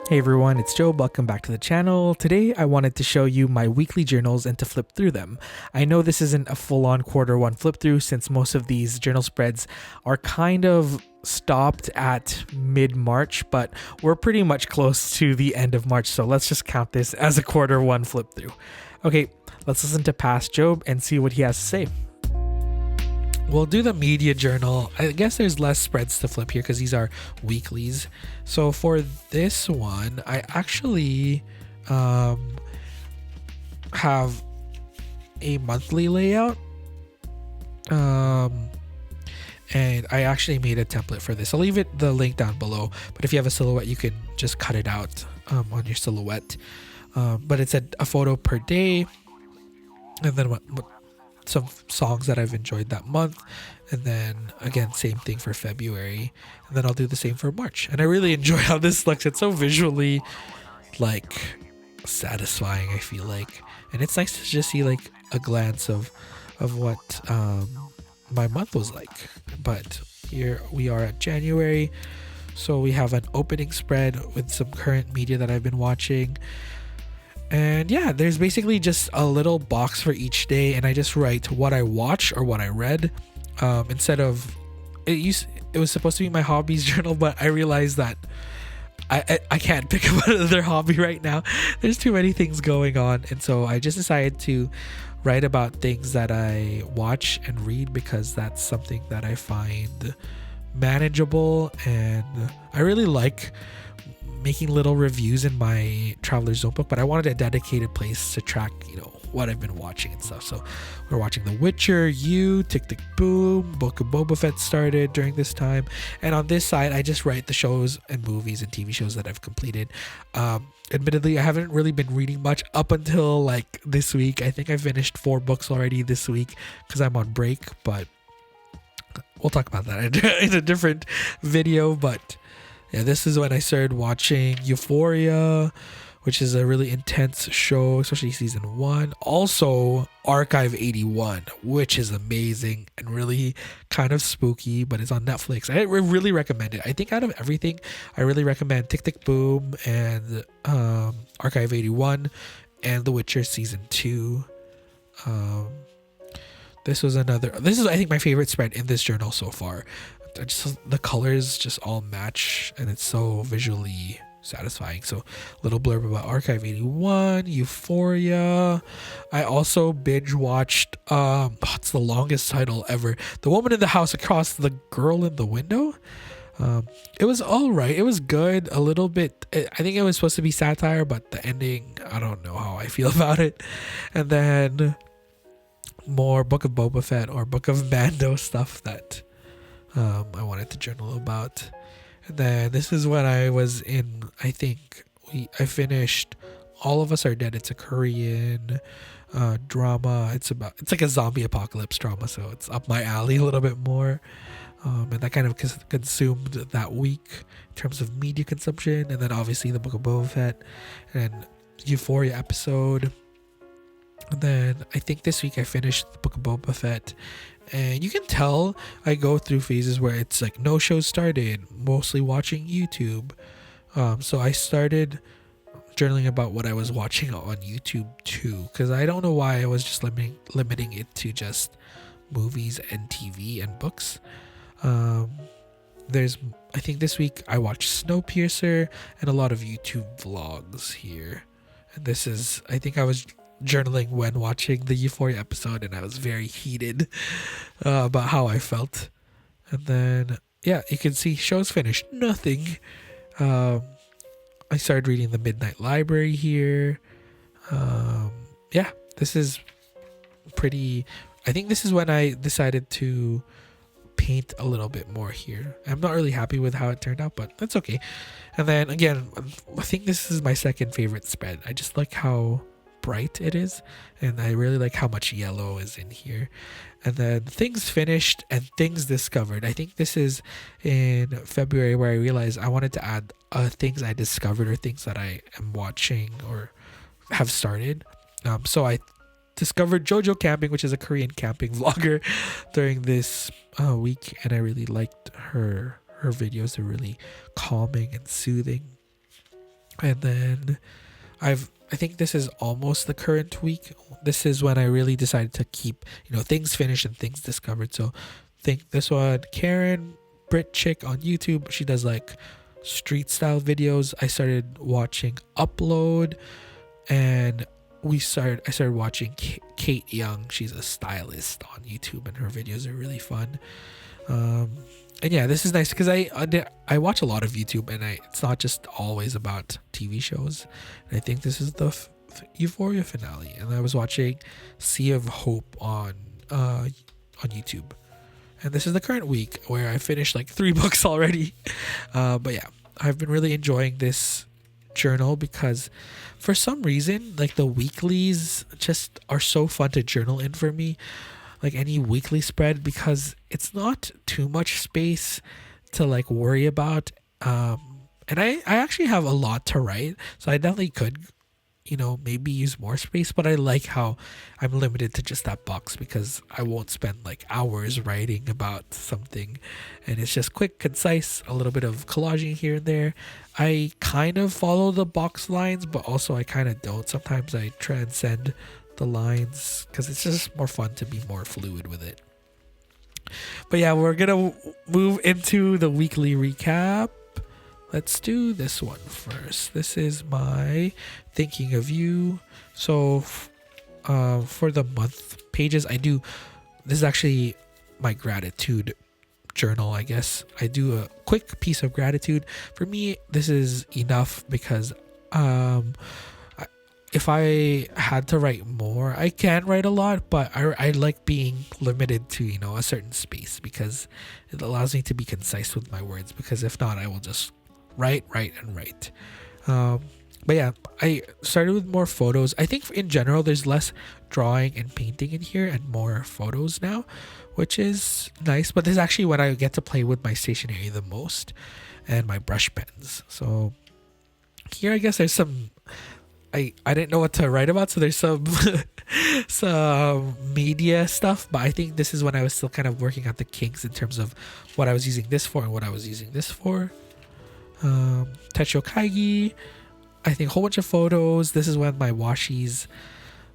Hey everyone, it's Joe. Welcome back to the channel. Today I wanted to show you my weekly journals and to flip through them. I know this isn't a full-on quarter one flip through since most of these journal spreads are kind of stopped at mid-March, but we're pretty much close to the end of March, so let's just count this as a quarter one flip through. Okay, let's listen to Past Job and see what he has to say. We'll do the media journal. I guess there's less spreads to flip here because these are weeklies. So for this one, I actually have a monthly layout. And I actually made a template for this. I'll leave the link down below. But if you have a silhouette, you can just cut it out on your silhouette. But it's a photo per day. And then some songs that I've enjoyed that month, and then again same thing for February, and then I'll do the same for March. And I really enjoy how this looks. It's so visually like satisfying, I feel like, and it's nice to just see like a glance of what my month was like. But here we are at January, so we have an opening spread with some current media that I've been watching. And yeah, there's basically just a little box for each day, and I just write what I watched or what I read. Instead of it was supposed to be my hobbies journal, but I realized that I can't pick up another hobby right now. There's too many things going on, and so I just decided to write about things that I watch and read because that's something that I find manageable, and I really like making little reviews in my Traveler's Notebook, but I wanted a dedicated place to track, what I've been watching and stuff. So we're watching The Witcher, Tick Tick Boom, Book of Boba Fett started during this time. And on this side, I just write the shows and movies and TV shows that I've completed. Admittedly, I haven't really been reading much up until like this week. I think I finished 4 books already this week because I'm on break, but we'll talk about that in a different video. But yeah, this is when I started watching Euphoria, which is a really intense show, especially season 1. Also, Archive 81, which is amazing and really kind of spooky, but it's on Netflix. I really recommend it. I think out of everything, I really recommend Tick Tick Boom and Archive 81 and The Witcher season 2. This is I think my favorite spread in this journal so far. The colors just all match, and it's so visually satisfying. So little blurb about Archive 81, Euphoria. I also binge watched it's the longest title ever, The Woman in the House Across the Girl in the Window. It was all right. It was good. A little bit, I think it was supposed to be satire, but the ending, I don't know how I feel about it. And then more Book of Boba Fett or Book of Mando stuff that I wanted to journal about. And then this is when I was in, I think I finished All of Us Are Dead. It's a Korean drama. It's like a zombie apocalypse drama, so it's up my alley a little bit more. And that kind of consumed that week in terms of media consumption. And then obviously the Book of Boba Fett and Euphoria episode. And then I think this week I finished the Book of Boba Fett. And you can tell I go through phases where it's like no shows started, mostly watching YouTube. So I started journaling about what I was watching on YouTube too, because I don't know why I was just limiting it to just movies and TV and books. I think this week I watched Snowpiercer and a lot of YouTube vlogs here. And I think I was journaling when watching the Euphoria episode, and I was very heated about how I felt. And then yeah, you can see shows finished, nothing. I started reading The Midnight Library here. Yeah, this is pretty. I think this is when I decided to paint a little bit more here. I'm not really happy with how it turned out, but that's okay. And then again, I think this is my second favorite spread. I just like how bright it is, and I really like how much yellow is in here. And then Things Finished and Things Discovered. I think this is in February where I realized I wanted to add things I discovered or things that I am watching or have started. So I discovered Jojo Camping, which is a Korean camping vlogger, during this week, and I really liked her videos. Are really calming and soothing. And then I think this is almost the current week. This is when I really decided to keep, things finished and things discovered. So think this one, Karen Brit Chick on YouTube. She does like street style videos. I started watching Upload, and I started watching Kate Young. She's a stylist on YouTube, and her videos are really fun. And yeah, this is nice because I watch a lot of YouTube, and it's not just always about TV shows. And I think this is the Euphoria finale, and I was watching Sea of Hope on YouTube, and this is the current week where I finished like 3 books already. But yeah, I've been really enjoying this journal because for some reason, like, the weeklies just are so fun to journal in for me. Like any weekly spread, because it's not too much space to like worry about. And I actually have a lot to write, so I definitely could, maybe use more space, but I like how I'm limited to just that box because I won't spend like hours writing about something, and it's just quick, concise, a little bit of collaging here and there. I kind of follow the box lines, but also I kind of don't. Sometimes I transcend the lines because it's just more fun to be more fluid with it. But yeah, we're gonna move into the weekly recap. Let's do this one first. This is my thinking of you. So for the month pages, this is actually my gratitude journal, I guess. I do a quick piece of gratitude. For me, this is enough because if I had to write more, I can write a lot, but I like being limited to, a certain space because it allows me to be concise with my words, because if not, I will just write. But yeah, I started with more photos. I think in general, there's less drawing and painting in here and more photos now, which is nice. But this is actually when I get to play with my stationery the most and my brush pens. So here, I guess there's some... I didn't know what to write about, so there's some media stuff, but I think this is when I was still kind of working out the kinks in terms of what I was using this for and what I was using this for. Techo Kaigi, I think a whole bunch of photos. This is when my washi's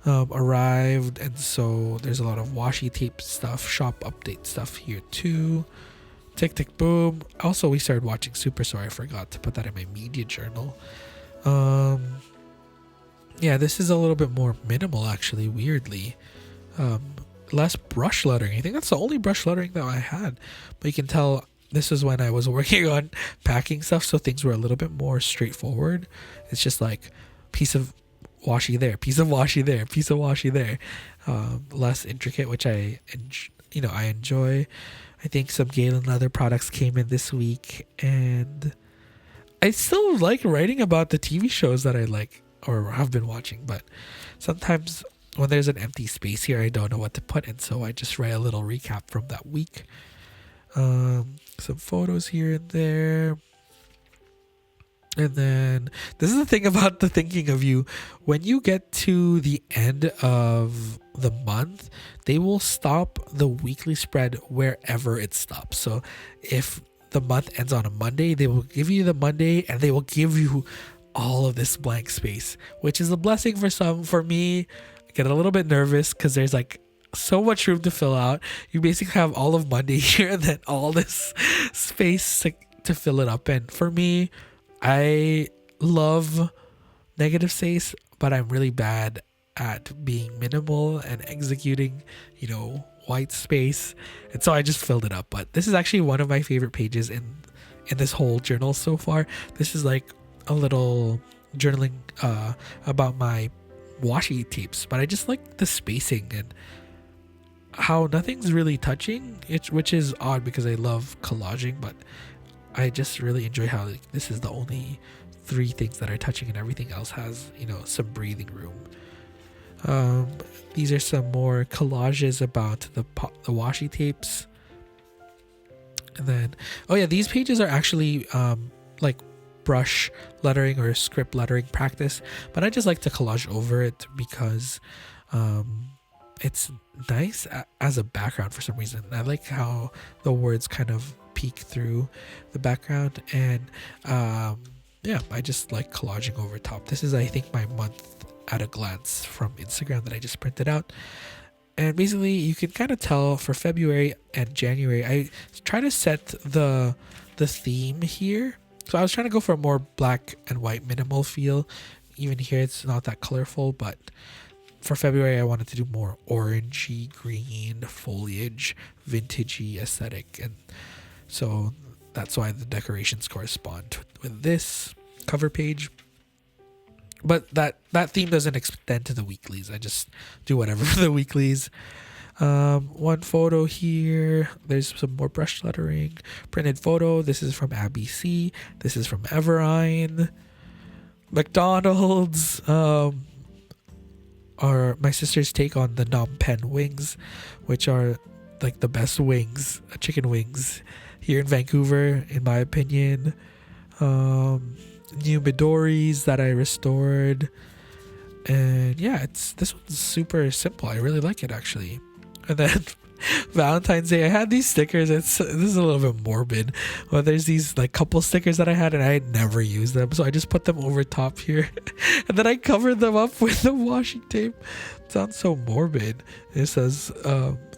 arrived, and so there's a lot of washi tape stuff, shop update stuff here too. Tick Tick Boom. Also, we started watching Super, so I forgot to put that in my media journal. Yeah, this is a little bit more minimal, actually, weirdly. Less brush lettering. I think that's the only brush lettering that I had. But you can tell this is when I was working on packing stuff, so things were a little bit more straightforward. It's just like piece of washi there, piece of washi there, piece of washi there. Less intricate, which I enjoy. I think some Galen Leather products came in this week, and I still like writing about the TV shows that I like or have been watching, but sometimes when there's an empty space here, I don't know what to put in, so I just write a little recap from that week. Some photos here and there. And then this is the thing about the thinking of you. When you get to the end of the month, they will stop the weekly spread wherever it stops. So if the month ends on a Monday, they will give you the Monday, and they will give you all of this blank space, which is a blessing for some. For me, I get a little bit nervous because there's like so much room to fill out. You basically have all of Monday here and then all this space to fill it up. And for me, I love negative space, but I'm really bad at being minimal and executing, white space. And so I just filled it up. But this is actually one of my favorite pages in this whole journal so far. This is like a little journaling about my washi tapes, but I just like the spacing and how nothing's really touching, which is odd because I love collaging, but I just really enjoy how this is the only 3 things that are touching and everything else has some breathing room. These are some more collages about the washi tapes. And then these pages are actually like brush lettering or script lettering practice, but I just like to collage over it because it's nice as a background for some reason. I like how the words kind of peek through the background, and yeah, I just like collaging over top. This is, I think, my month at a glance from Instagram that I just printed out. And basically, you can kind of tell for February and January, I try to set the theme here. So I was trying to go for a more black and white minimal feel. Even here, it's not that colorful, but for February, I wanted to do more orangey, green, foliage, vintagey aesthetic. And so that's why the decorations correspond with this cover page. But that theme doesn't extend to the weeklies. I just do whatever for the weeklies. One photo here. There's some more brush lettering. Printed photo. This is from Abby C. This is from Everine. McDonald's. Are my sister's take on the Nom Pen wings, which are like the best wings, chicken wings here in Vancouver, in my opinion. New Midori's that I restored, and yeah, this one's super simple. I really like it actually. And then Valentine's Day, I had these stickers. This is a little bit morbid, but there's these like couple stickers that I had, and I had never used them, so I just put them over top here, and then I covered them up with the washi tape. It sounds so morbid. It says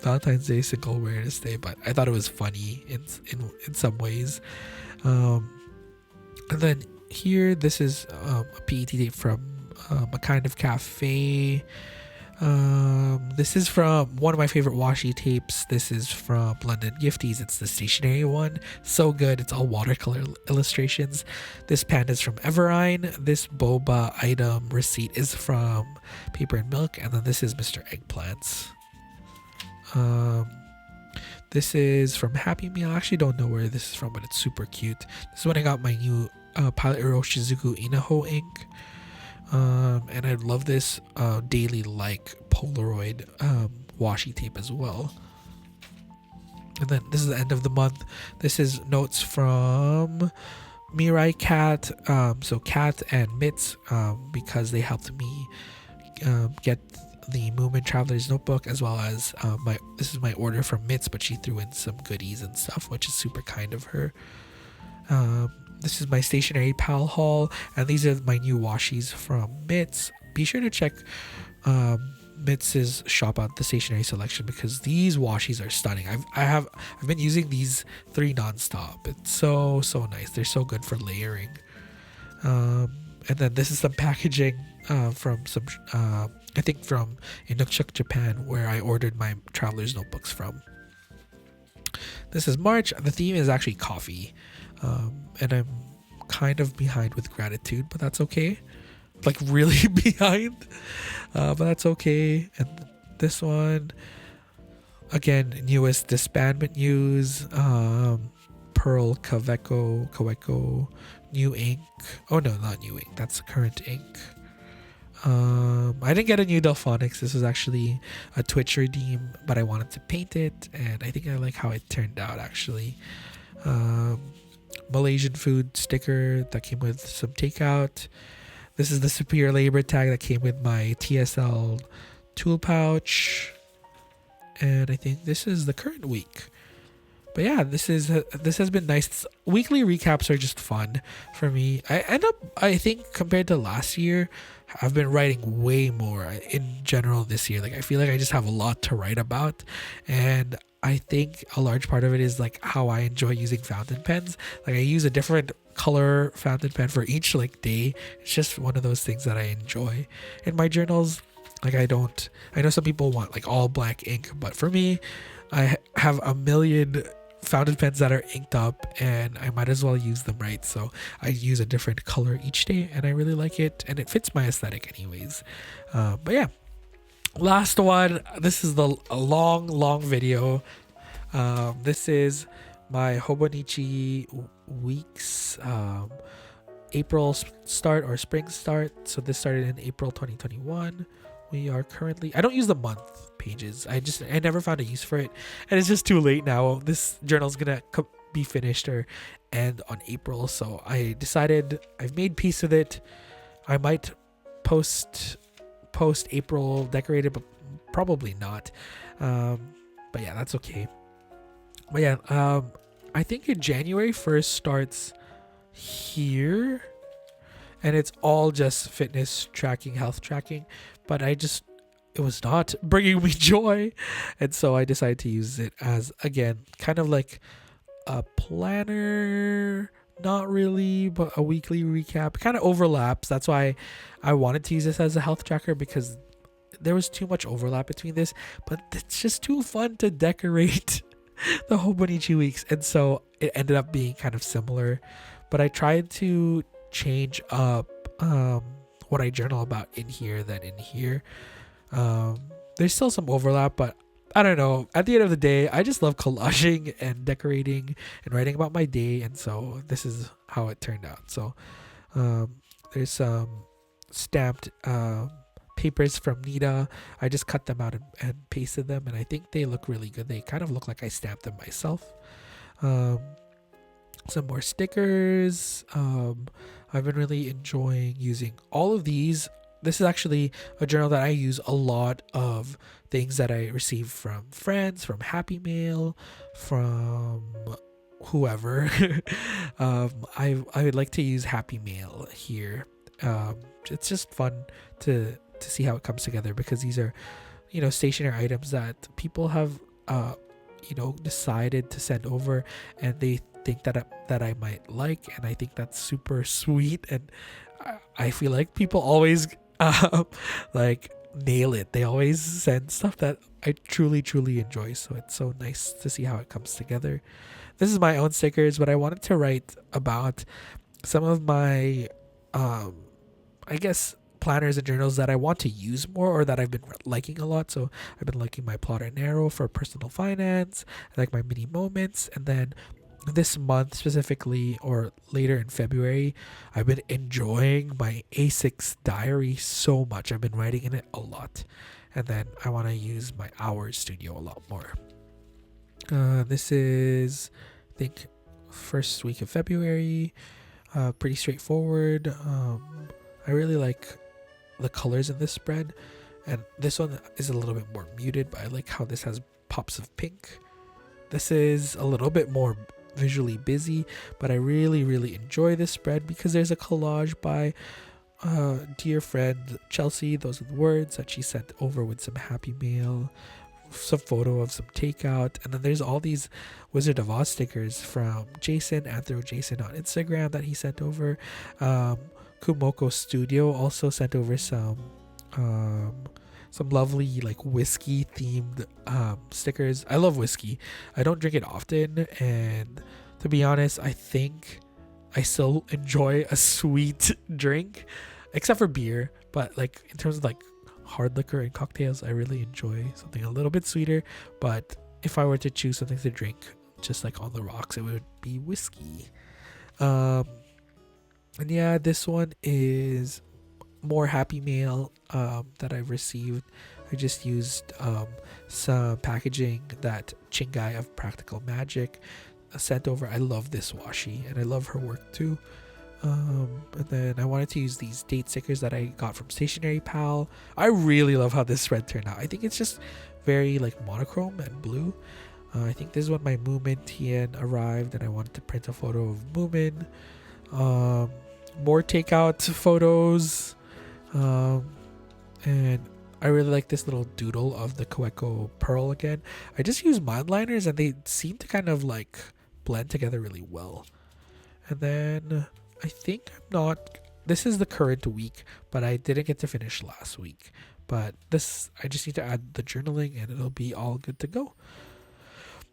Valentine's Day Single Awareness Day, but I thought it was funny in some ways. And then here, this is a PET tape from a kind of cafe. This is from one of my favorite washi tapes. This is from London Gifties. It's the stationery one. So good. It's all watercolor illustrations. This pen is from Everine. This boba item receipt is from Paper and Milk. And then this is Mr. Eggplants. This is from Happy Meal. I actually don't know where this is from, but it's super cute. This is when I got my new Pilot Hero Shizuku Inaho ink. And I love this daily like Polaroid washi tape as well. And then this is the end of the month. This is notes from Mirai Cat. So Cat and Mitz, because they helped me get the Moomin Traveler's Notebook, as well as this is my order from Mitz, but she threw in some goodies and stuff, which is super kind of her. This is my stationery pal haul, and these are my new washis from Mitz. Be sure to check Mitz's shop out, the stationery selection, because these washis are stunning. I've been using these 3 nonstop. It's so nice. They're so good for layering. And then this is some packaging from some I think from Inukshuk, Japan, where I ordered my traveler's notebooks from. This is March. The theme is actually coffee. And I'm kind of behind with gratitude, but that's okay. Like really behind, but that's okay. And this one, again, newest disbandment news. Pearl Kaweco, new ink. Oh no, not new ink. That's current ink. I didn't get a new Delphonics. This was actually a Twitch redeem, but I wanted to paint it, and I think I like how it turned out actually. Malaysian food sticker that came with some takeout. This is the Superior Labor tag that came with my TSL tool pouch, and I think this is the current week. But yeah, this has been nice. Weekly recaps are just fun for me. I think compared to last year, I've been writing way more in general this year. Like I feel like I just have a lot to write about, and I think a large part of it is like how I enjoy using fountain pens. Like I use a different color fountain pen for each like day. It's just one of those things that I enjoy in my journals. Like I know some people want like all black ink, but for me, I have a million fountain pens that are inked up, and I might as well use them, right? So I use a different color each day, and I really like it, and it fits my aesthetic anyways. But yeah, last one. This is a long video. This is my Hobonichi weeks April start or spring start. So this started in April 2021. We are currently, I don't use the month pages. I never found a use for it, and it's just too late now. This journal's gonna be finished or end on April, so I decided I've made peace with it. I might post April decorated, but probably not. But yeah, that's okay. But yeah, I think in January 1st starts here. and it's all just fitness tracking, health tracking, but it was not bringing me joy, and so I decided to use it as, again, kind of like a planner, not really, but a weekly recap. It kind of overlaps. That's why I wanted to use this as a health tracker, because there was too much overlap between this, but it's just too fun to decorate the Hobonichi weeks, and so it ended up being kind of similar. But I tried to change up what I journal about in here than in here. There's still some overlap, but I don't know. At the end of the day, I just love collaging and decorating and writing about my day, and so this is how it turned out. So there's some stamped papers from Nita. I just cut them out and pasted them, and I think they look really good. They kind of look like I stamped them myself. Some more stickers. I've been really enjoying using all of these. This is actually a journal that I use a lot of things that I receive from friends, from Happy Mail, from whoever. I would like to use Happy Mail here. It's just fun to see how it comes together, because these are, stationary items that people have, decided to send over, and they think that I might like, and I think that's super sweet, and I feel like people always like nail it. They always send stuff that I truly enjoy, so it's so nice to see how it comes together. This is my own stickers, but I wanted to write about some of my I guess planners and journals that I want to use more, or that I've been liking a lot. So I've been liking my Plot and Arrow for personal finance, I like my mini moments, and then this month specifically, or later in February, I've been enjoying my A6 diary so much. I've been writing in it a lot, and then I want to use my Hours Studio a lot more. This is, I think, first week of February. Pretty straightforward. I really like the colors in this spread, and this one is a little bit more muted, but I like how this has pops of pink. This is a little bit more visually busy, but I really enjoy this spread because there's a collage by dear friend Chelsea. Those are the words that she sent over with some Happy Mail, some photo of some takeout, and then there's all these Wizard of Oz stickers from Jason, Anthro Jason on Instagram, that he sent over. Kumoko Studio also sent over some lovely like whiskey themed stickers. I love whiskey. I don't drink it often, and to be honest, I think I still enjoy a sweet drink, except for beer. But like in terms of like hard liquor and cocktails, I really enjoy something a little bit sweeter. But if I were to choose something to drink just like on the rocks, it would be whiskey. And yeah, this one is more Happy Mail that I've received. I just used some packaging that Chingai of Practical Magic sent over. I love this washi, and I love her work too. And then I wanted to use these date stickers that I got from Stationery Pal. I really love how this spread turned out. I think it's just very like monochrome and blue. I think this is when my Moomin Tien arrived, and I wanted to print a photo of Moomin. More takeout photos, and I really like this little doodle of the Koeko pearl again. I just use monoliners, and they seem to kind of like blend together really well. And then I think this is the current week, but I didn't get to finish last week. But this, I just need to add the journaling, and it'll be all good to go.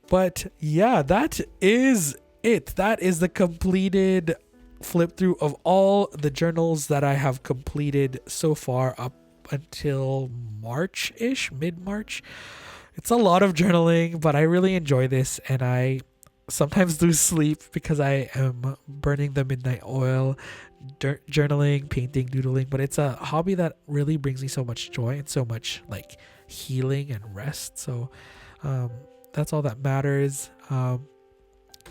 But yeah, that is it. That is the completed flip through of all the journals that I have completed so far up until March-ish, mid-March. It's a lot of journaling, but I really enjoy this, and I sometimes lose sleep because I am burning the midnight oil, journaling, painting, doodling, but it's a hobby that really brings me so much joy and so much like healing and rest. So that's all that matters.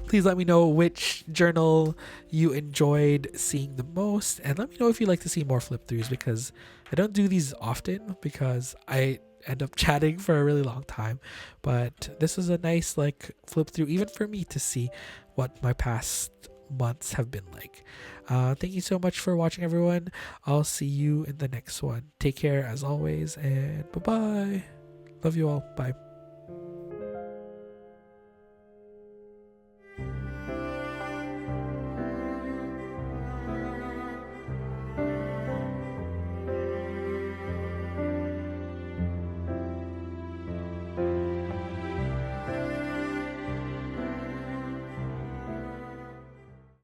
Please let me know which journal you enjoyed seeing the most, and let me know if you'd like to see more flip throughs, because I don't do these often because I end up chatting for a really long time. But this is a nice like flip through even for me to see what my past months have been like. Thank you so much for watching, everyone. I'll see you in the next one. Take care as always, and bye bye. Love you all. Bye.